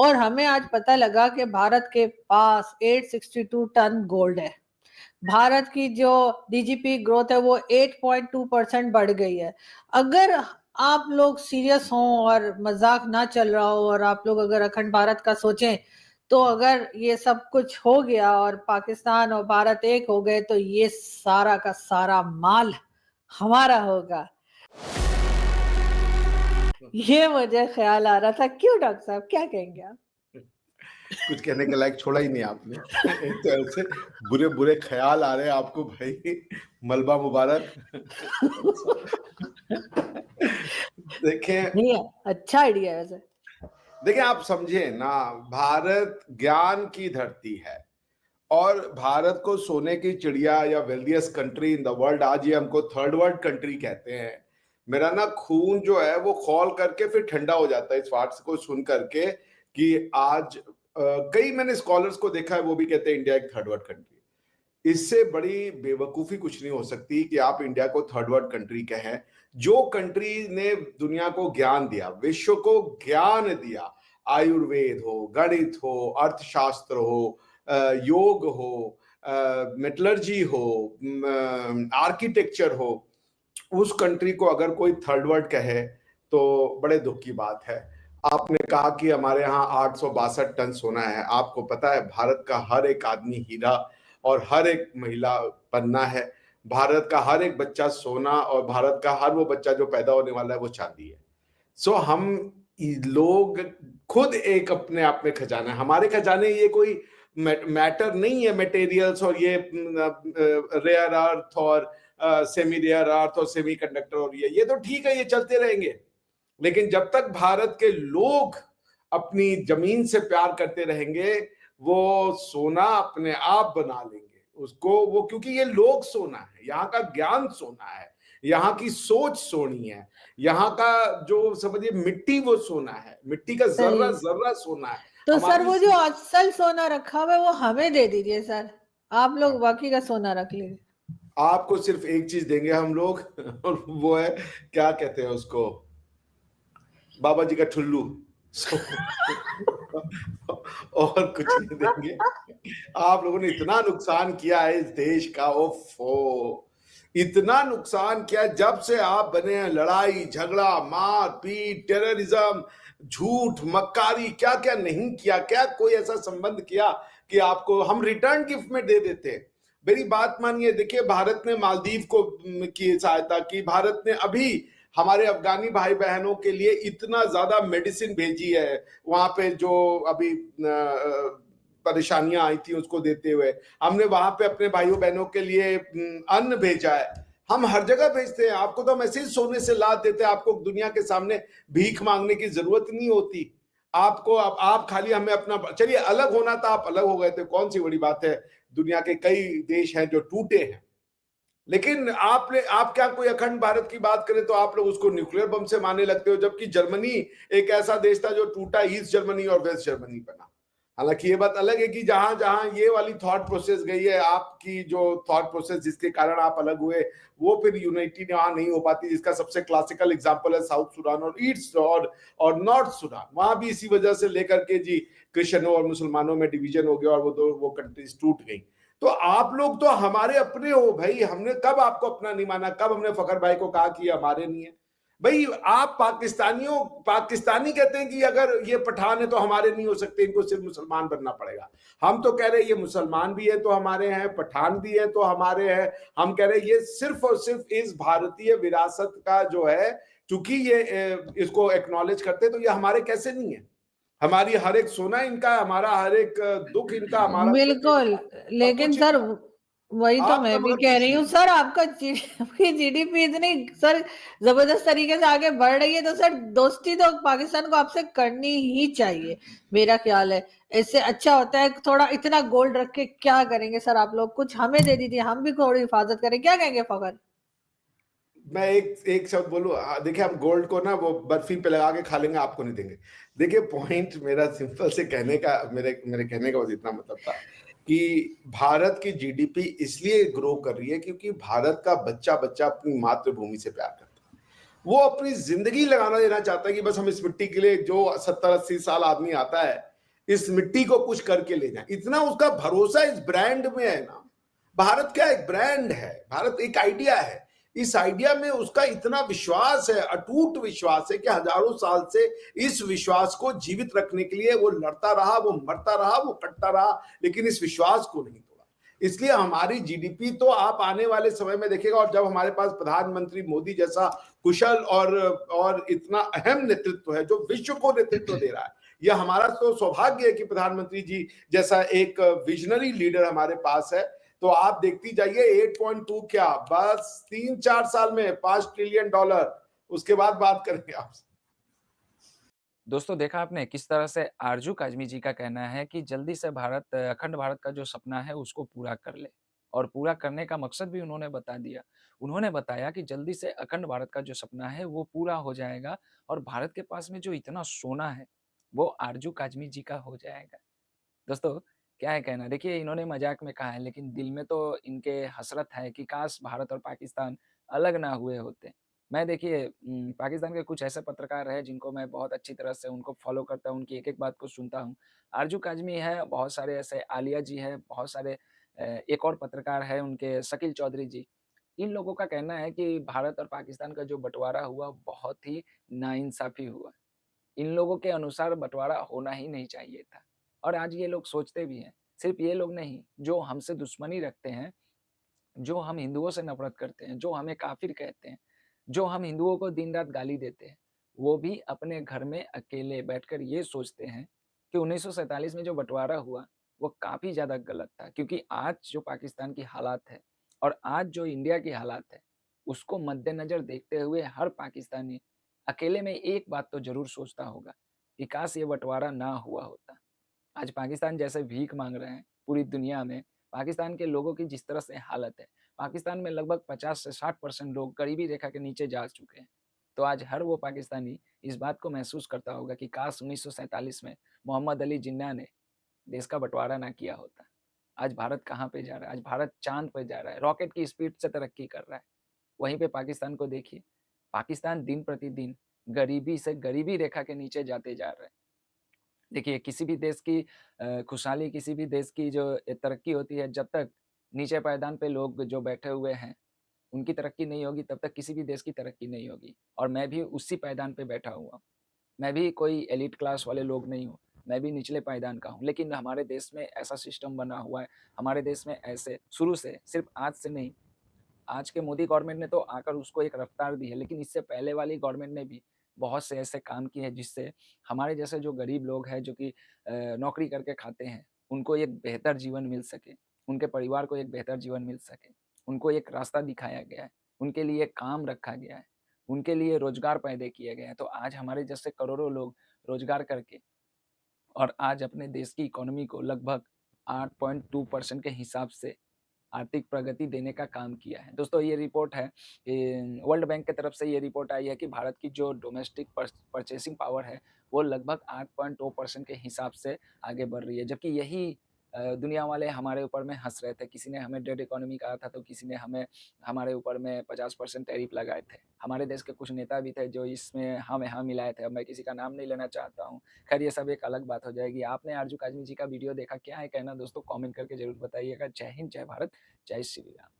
और हमें आज पता लगा कि भारत के पास 862 टन गोल्ड है। भारत की जो डीजीपी ग्रोथ है वो 8.2% बढ़ गई है। अगर आप लोग सीरियस हों और मजाक ना चल रहा हो और आप लोग अगर अखंड भारत का सोचें, तो अगर ये सब कुछ हो गया और पाकिस्तान और भारत एक हो गए तो ये सारा का सारा माल हमारा होगा। ये मुझे ख्याल आ रहा था। क्यों डॉक्टर साहब, क्या कहेंगे आप? कुछ कहने के लायक छोड़ा ही नहीं आपने। एक तो ऐसे बुरे बुरे ख्याल आ रहे हैं आपको भाई, मलबा मुबारक। देखें, नहीं, अच्छा आइडिया है वैसे। देखिए आप समझे ना, भारत ज्ञान की धरती है और भारत को सोने की चिड़िया या wealthiest country in the world, आज ये हमको थर्ड वर्ल्ड कंट्री कहते हैं। मेरा ना खून जो है वो खौल करके फिर ठंडा हो जाता है इस बात को सुन करके कि आज कई मैंने स्कॉलर्स को देखा है वो भी कहते हैं इंडिया एक थर्ड वर्ल्ड कंट्री। इससे बड़ी बेवकूफी कुछ नहीं हो सकती कि आप इंडिया को थर्ड वर्ल्ड कंट्री कहें। जो कंट्री ने दुनिया को ज्ञान दिया, विश्व को ज्ञान दिया, आयुर्वेद हो, गणित हो, अर्थशास्त्र हो, योग हो, मेटलर्जी हो, आर्किटेक्चर हो, उस कंट्री को अगर कोई थर्ड वर्ल्ड कहे तो बड़े दुख की बात है। आपने कहा कि हमारे यहाँ 862 टन सोना है। आपको पता है भारत का हर एक आदमी हीरा और हर एक महिला पन्ना है। भारत का हर एक बच्चा सोना और भारत का हर वो बच्चा जो पैदा होने वाला है वो चांदी है। सो हम लोग खुद एक अपने आप में खजाना है। हमारे खजाने ये कोई मैटर नहीं है, मटेरियल्स और ये रेयर अर्थ और सेमी रेयर अर्थ और सेमी कंडक्टर और ये तो ठीक है, ये चलते रहेंगे। लेकिन जब तक भारत के लोग अपनी जमीन से प्यार करते रहेंगे वो सोना अपने आप बना लेंगे उसको, वो क्योंकि ये लोग सोना है, यहाँ का ज्ञान सोना है, यहाँ की सोच सोनी है, यहाँ का जो समझिए मिट्टी वो सोना है, मिट्टी का जर्रा जर्रा सोना है। तो सर वो जो असल सोना रखा हुआ है वो हमें दे दीजिए सर, आप लोग बाकी का सोना रख लीजिए। आपको सिर्फ एक चीज देंगे हम लोग और वो है, क्या कहते हैं उसको, बाबा जी का ठुल्लू। और कुछ नहीं देंगे। आप लोगों ने इतना नुकसान किया है इस देश का, ओफो, इतना नुकसान किया। जब से आप बने हैं, लड़ाई झगड़ा मार पीट टेररिज्म झूठ मक्कारी, क्या क्या नहीं किया। क्या कोई ऐसा संबंध किया कि आपको हम रिटर्न गिफ्ट में दे देते? मेरी बात मानिए, देखिए भारत ने मालदीव को की सहायता की, भारत ने अभी हमारे अफगानी भाई बहनों के लिए इतना ज्यादा मेडिसिन भेजी है, वहां पे जो अभी परेशानियां आई थी उसको देते हुए हमने वहां पे अपने भाइयों बहनों के लिए अन्न भेजा है। हम हर जगह भेजते हैं। आपको तो हम ऐसे ही सोने से लाद देते हैं, आपको दुनिया के सामने भीख मांगने की जरूरत नहीं होती आपको। आप खाली हमें अपना, चलिए अलग होना था, आप अलग हो गए थे, कौन सी बड़ी बात है। दुनिया के कई देश हैं जो टूटे हैं, लेकिन आप क्या कोई अखंड भारत की बात करें तो आप लोग उसको न्यूक्लियर बम से मारने लगते हो, जबकि जर्मनी एक ऐसा देश था जो टूटा, ईस्ट जर्मनी और वेस्ट जर्मनी बना। हालांकि ये बात अलग है कि जहां जहां ये वाली थॉट प्रोसेस गई है, आपकी जो थॉट प्रोसेस जिसके कारण आप अलग हुए, वो फिर यूनिटी वहां नहीं हो पाती। जिसका सबसे क्लासिकल एग्जांपल है साउथ सुडान और ईस्ट और नॉर्थ सुडान। वहां भी इसी वजह से लेकर के जी क्रिश्चियनों और मुसलमानों में डिवीजन हो गया और वो कंट्रीज टूट गई। तो आप लोग तो हमारे अपने हो भाई, हमने कब आपको अपना नहीं माना? कब हमने फखर भाई को कहा कि हमारे नहीं है भाई? आप पाकिस्तानी कहते हैं कि अगर ये पठान है तो हमारे नहीं हो सकते, इनको सिर्फ मुसलमान बनना पड़ेगा। हम तो कह रहे हैं ये मुसलमान भी है तो हमारे हैं, पठान भी है तो हमारे हैं। हम कह रहे हैं ये सिर्फ और सिर्फ इस भारतीय विरासत का जो है, चूंकि ये इसको एक्नॉलेज करते तो ये हमारे कैसे नहीं है? हमारी हर एक सोना इनका, हमारा हर एक दुख इनका, हमारा बिल्कुल। लेकिन सर वही तो मैं भी कह रही हूँ सर, आपका जीडीपी इतनी सर जबरदस्त तरीके से आगे बढ़ रही है तो सर दोस्ती तो पाकिस्तान को आपसे करनी ही चाहिए, मेरा ख्याल है। इससे अच्छा होता है थोड़ा, इतना गोल्ड रख के क्या करेंगे सर आप लोग? कुछ हमें दे दीजिए, हम भी थोड़ी हिफाजत करें। क्या कहेंगे फखर? मैं एक शब्द बोलूं, देखिए हम गोल्ड को ना वो बर्फी पे लगा के खा लेंगे, आपको नहीं देंगे। देखिए पॉइंट मेरा सिंपल से कहने का, मेरे कहने का बस इतना मतलब था कि भारत की जीडीपी इसलिए ग्रो कर रही है क्योंकि भारत का बच्चा बच्चा अपनी मातृभूमि से प्यार करता है। वो अपनी जिंदगी लगाना देना चाहता है कि बस हम इस मिट्टी के लिए, जो 70-80 साल आदमी आता है इस मिट्टी को कुछ करके ले जाएं। इतना उसका भरोसा इस ब्रांड में है ना। भारत क्या एक ब्रांड है, भारत एक आइडिया है। इस आइडिया में उसका इतना विश्वास है, अटूट विश्वास है कि हजारों साल से इस विश्वास को जीवित रखने के लिए वो लड़ता रहा, वो मरता रहा, वो कटता रहा, लेकिन इस विश्वास को नहीं तोड़ा। इसलिए हमारी जीडीपी तो आप आने वाले समय में देखेगा, और जब हमारे पास प्रधानमंत्री मोदी जैसा कुशल और इतना अहम नेतृत्व है जो विश्व को नेतृत्व दे रहा है, यह हमारा तो सौभाग्य है कि प्रधानमंत्री जी जैसा एक विजनरी लीडर हमारे पास है। तो आप देखती जाइए 8.2 क्या बस 3-4 साल में $5 ट्रिलियन, उसके बाद बात करेंगे आपसे। दोस्तों देखा आपने किस तरह से आरजू काज़मी जी का कहना है कि जल्दी से भारत अखंड भारत का जो सपना है उसको पूरा कर ले और पूरा करने का मकसद भी उन्होंने बता दिया। उन्होंने बताया कि जल्दी से अखंड भारत का जो सपना है वो पूरा हो जाएगा और भारत के पास में जो इतना सोना है वो आरजू काज़मी जी का हो जाएगा। दोस्तों क्या है कहना, देखिए इन्होंने मज़ाक में कहा है लेकिन दिल में तो इनके हसरत है कि काश भारत और पाकिस्तान अलग ना हुए होते। मैं देखिए पाकिस्तान के कुछ ऐसे पत्रकार हैं जिनको मैं बहुत अच्छी तरह से उनको फ़ॉलो करता हूँ, उनकी एक-एक बात को सुनता हूँ। आरजू काज़मी है, बहुत सारे ऐसे आलिया जी हैं, बहुत सारे एक और पत्रकार हैं उनके शकील चौधरी जी। इन लोगों का कहना है कि भारत और पाकिस्तान का जो बँटवारा हुआ बहुत ही नाइंसाफ़ी हुआ। इन लोगों के अनुसार बँटवारा होना ही नहीं चाहिए था और आज ये लोग सोचते भी हैं। सिर्फ़ ये लोग नहीं, जो हमसे दुश्मनी रखते हैं, जो हम हिंदुओं से नफ़रत करते हैं, जो हमें काफ़िर कहते हैं, जो हम हिंदुओं को दिन-रात गाली देते हैं, वो भी अपने घर में अकेले बैठकर ये सोचते हैं कि 1947 में जो बँटवारा हुआ, वो काफ़ी ज़्यादा गलत था। क्योंकि आज जो पाकिस्तान की हालात है और आज जो इंडिया की हालात है, उसको मद्देनज़र देखते हुए हर पाकिस्तानी अकेले में एक बात तो ज़रूर सोचता होगा कि काश ये बँटवारा ना हुआ होता। आज पाकिस्तान जैसे भीख माँग रहे हैं पूरी दुनिया में, पाकिस्तान के लोगों की जिस तरह से हालत है, पाकिस्तान में लगभग 50 से 60% लोग गरीबी रेखा के नीचे जा चुके हैं। तो आज हर वो पाकिस्तानी इस बात को महसूस करता होगा कि काश 1947 में मोहम्मद अली जिन्ना ने देश का बँटवारा ना किया होता। आज भारत कहाँ पे जा रहा है? आज भारत चाँद पे जा रहा है, रॉकेट की स्पीड से तरक्की कर रहा है। वहीं पे पाकिस्तान को देखिए, पाकिस्तान दिन-प्रतिदिन गरीबी से गरीबी रेखा के नीचे जाते जा रहा है। देखिए, किसी भी देश की खुशहाली, किसी भी देश की जो तरक्की होती है, जब तक नीचे पायदान पे लोग जो बैठे हुए हैं, उनकी तरक्की नहीं होगी, तब तक किसी भी देश की तरक्की नहीं होगी। और मैं भी उसी पायदान पे बैठा हुआ हूँ। मैं भी कोई एलीट क्लास वाले लोग नहीं हूँ, मैं भी निचले पायदान का हूँ। लेकिन हमारे देश में ऐसा सिस्टम बना हुआ है, हमारे देश में ऐसे शुरू से, सिर्फ़ आज से नहीं, आज के मोदी गवर्नमेंट ने तो आकर उसको एक रफ्तार दी है, लेकिन इससे पहले वाली गवर्नमेंट ने भी बहुत से ऐसे काम किए हैं जिससे हमारे जैसे जो गरीब लोग हैं जो कि नौकरी करके खाते हैं, उनको एक बेहतर जीवन मिल सके, उनके परिवार को एक बेहतर जीवन मिल सके, उनको एक रास्ता दिखाया गया है, उनके लिए काम रखा गया है, उनके लिए रोज़गार पैदा किए गए हैं। तो आज हमारे जैसे करोड़ों लोग रोज़गार करके और आज अपने देश की इकोनॉमी को लगभग 8.2% के हिसाब से आर्थिक प्रगति देने का काम किया है। दोस्तों ये रिपोर्ट है वर्ल्ड बैंक की तरफ से ये रिपोर्ट आई है कि भारत की जो डोमेस्टिक परचेसिंग पावर है, वो लगभग 8.2% के हिसाब से आगे बढ़ रही है। जबकि यही दुनिया वाले हमारे ऊपर में हँस रहे थे। किसी ने हमें डेड इकोनॉमी कहा था, तो किसी ने हमें हमारे ऊपर में 50% टैरिफ लगाए थे। हमारे देश के कुछ नेता भी थे जो इसमें हाँ में हाँ मिलाए थे। अब मैं किसी का नाम नहीं लेना चाहता हूँ। खैर ये सब एक अलग बात हो जाएगी। आपने आरजू काज़मी जी का वीडियो देखा, क्या है कहना दोस्तों कमेंट करके ज़रूर बताइएगा। जय हिंद, जय भारत, जय श्री राम।